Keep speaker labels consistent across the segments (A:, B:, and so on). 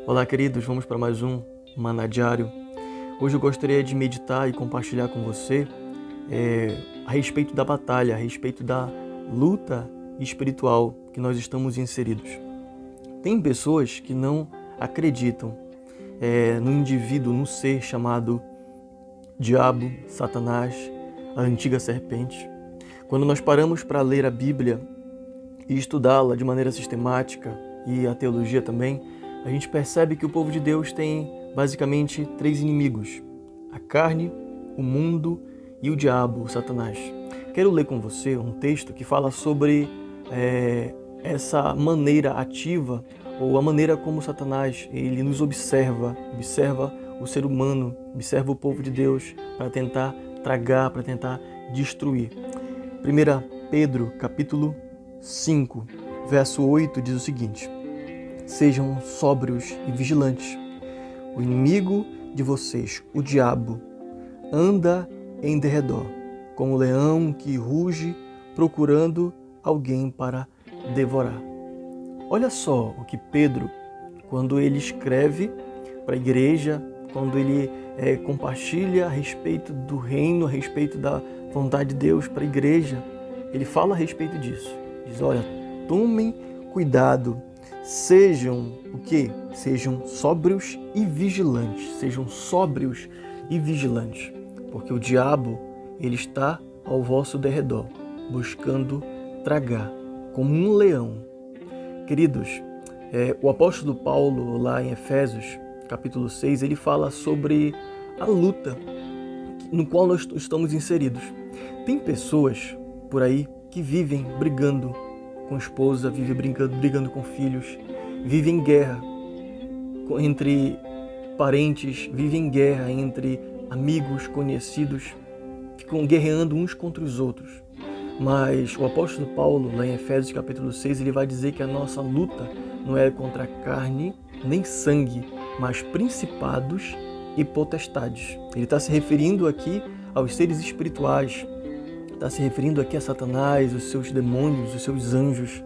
A: Olá, queridos, vamos para mais um Maná Diário. Hoje eu gostaria de meditar e compartilhar com você a respeito da batalha, a respeito da luta espiritual que nós estamos inseridos. Tem pessoas que não acreditam no indivíduo, no ser chamado Diabo, Satanás, a antiga serpente. Quando nós paramos para ler a Bíblia e estudá-la de maneira sistemática e a teologia também, a gente percebe que o povo de Deus tem basicamente três inimigos: a carne, o mundo e o diabo, o Satanás. Quero ler com você um texto que fala sobre essa maneira ativa, ou a maneira como Satanás ele nos observa o ser humano, observa o povo de Deus para tentar tragar, para tentar destruir. 1 Pedro, capítulo 5, verso 8, diz o seguinte: sejam sóbrios e vigilantes. O inimigo de vocês, o diabo, anda em derredor, como um leão que ruge, procurando alguém para devorar. Olha só o que Pedro, quando ele escreve para a igreja, quando ele compartilha a respeito do reino, a respeito da vontade de Deus para a igreja, ele fala a respeito disso. Diz, olha, tomem cuidado, sejam o quê? Sejam sóbrios e vigilantes. Sejam sóbrios e vigilantes. Porque o diabo, ele está ao vosso derredor, buscando tragar, como um leão. Queridos, o apóstolo Paulo, lá em Efésios, capítulo 6, ele fala sobre a luta no qual nós estamos inseridos. Tem pessoas por aí que vivem brigando com esposa, vivem brigando com filhos, vivem em guerra entre parentes, vivem em guerra entre amigos, conhecidos, ficam guerreando uns contra os outros. Mas o apóstolo Paulo, lá em Efésios capítulo 6, ele vai dizer que a nossa luta não é contra a carne nem sangue, mas principados e potestades. Ele está se referindo aqui aos seres espirituais, está se referindo aqui a Satanás, os seus demônios, os seus anjos,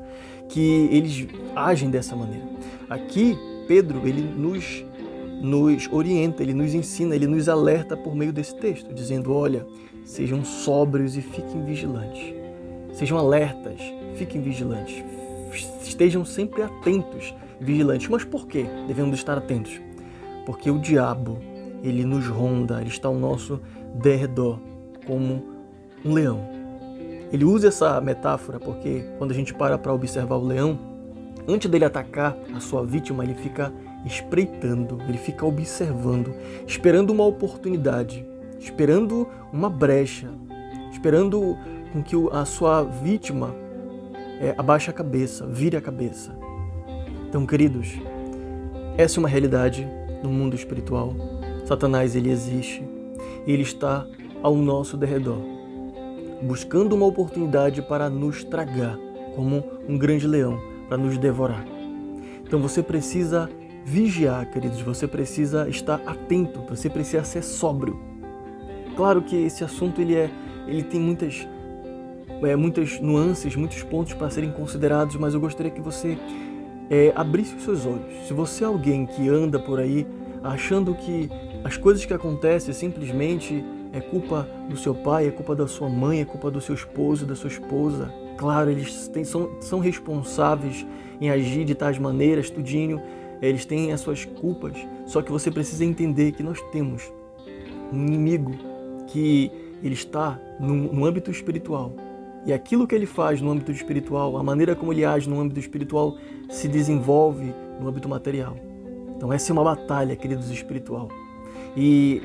A: que eles agem dessa maneira. Aqui, Pedro, ele nos orienta, ele nos ensina, ele nos alerta por meio desse texto, dizendo, olha, sejam sóbrios e fiquem vigilantes. Sejam alertas, fiquem vigilantes. Estejam sempre atentos, vigilantes. Mas por que devemos estar atentos? Porque o diabo, ele nos ronda, ele está ao nosso derredor, como um leão. Ele usa essa metáfora porque quando a gente para observar o leão, antes dele atacar a sua vítima, ele fica espreitando, ele fica observando, esperando uma oportunidade, esperando uma brecha, esperando com que a sua vítima abaixe a cabeça, vire a cabeça. Então, queridos, essa é uma realidade no mundo espiritual. Satanás, ele existe, ele está ao nosso derredor, buscando uma oportunidade para nos tragar, como um grande leão, para nos devorar. Então você precisa vigiar, queridos, você precisa estar atento, você precisa ser sóbrio. Claro que esse assunto ele tem muitas nuances, muitos pontos para serem considerados, mas eu gostaria que você abrisse os seus olhos. Se você é alguém que anda por aí achando que as coisas que acontecem simplesmente é culpa do seu pai, é culpa da sua mãe, é culpa do seu esposo, da sua esposa. Claro, eles são responsáveis em agir de tais maneiras, tudinho. Eles têm as suas culpas. Só que você precisa entender que nós temos um inimigo que ele está no âmbito espiritual. E aquilo que ele faz no âmbito espiritual, a maneira como ele age no âmbito espiritual, se desenvolve no âmbito material. Então essa é uma batalha, queridos, espiritual. E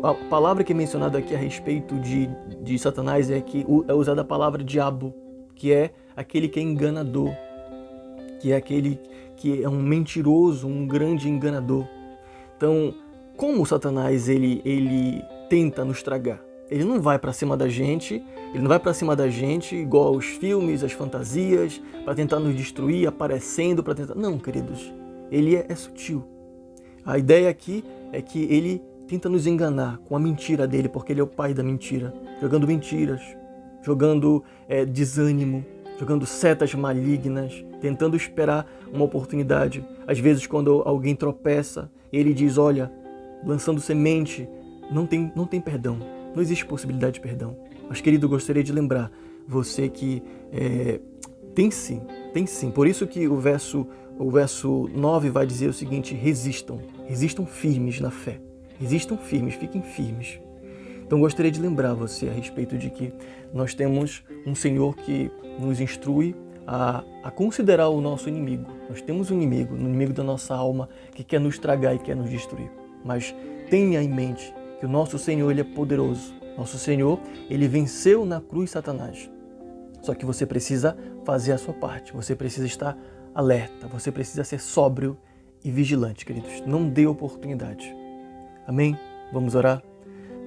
A: a palavra que é mencionada aqui a respeito de Satanás é usada a palavra diabo, que é aquele que é enganador, que é aquele que é um mentiroso, um grande enganador. Então, como Satanás ele tenta nos tragar? Ele não vai para cima da gente, igual aos filmes, as fantasias, para tentar nos destruir, aparecendo, para tentar... Não, queridos, ele é sutil. A ideia aqui é que ele tenta nos enganar com a mentira dele, porque ele é o pai da mentira, jogando mentiras, jogando desânimo, jogando setas malignas, tentando esperar uma oportunidade. Às vezes, quando alguém tropeça, ele diz, olha, lançando semente, não tem perdão. Não existe possibilidade de perdão. Mas, querido, eu gostaria de lembrar você que tem sim. Por isso que o verso 9 vai dizer o seguinte, resistam firmes na fé. Resistam firmes, fiquem firmes. Então, gostaria de lembrar você a respeito de que nós temos um Senhor que nos instrui a considerar o nosso inimigo. Nós temos um inimigo da nossa alma, que quer nos tragar e quer nos destruir. Mas tenha em mente que o nosso Senhor, Ele é poderoso. Nosso Senhor, Ele venceu na cruz Satanás. Só que você precisa fazer a sua parte. Você precisa estar alerta. Você precisa ser sóbrio e vigilante, queridos. Não dê oportunidade. Amém? Vamos orar?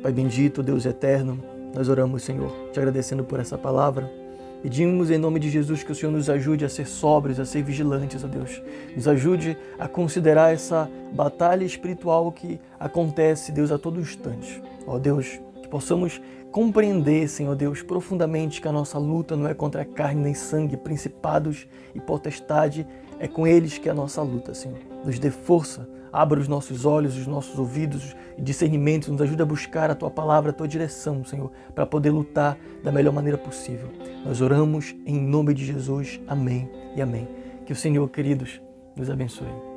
A: Pai bendito, Deus eterno, nós oramos, Senhor, te agradecendo por essa palavra. Pedimos em nome de Jesus que o Senhor nos ajude a ser sóbrios, a ser vigilantes, ó Deus. Nos ajude a considerar essa batalha espiritual que acontece, Deus, a todo instante. Ó Deus, que possamos compreender, Senhor Deus, profundamente que a nossa luta não é contra carne nem sangue, principados e potestade, é com eles que é a nossa luta, Senhor. Nos dê força, abra os nossos olhos, os nossos ouvidos e discernimentos, nos ajude a buscar a Tua palavra, a Tua direção, Senhor, para poder lutar da melhor maneira possível. Nós oramos em nome de Jesus. Amém e amém. Que o Senhor, queridos, nos abençoe.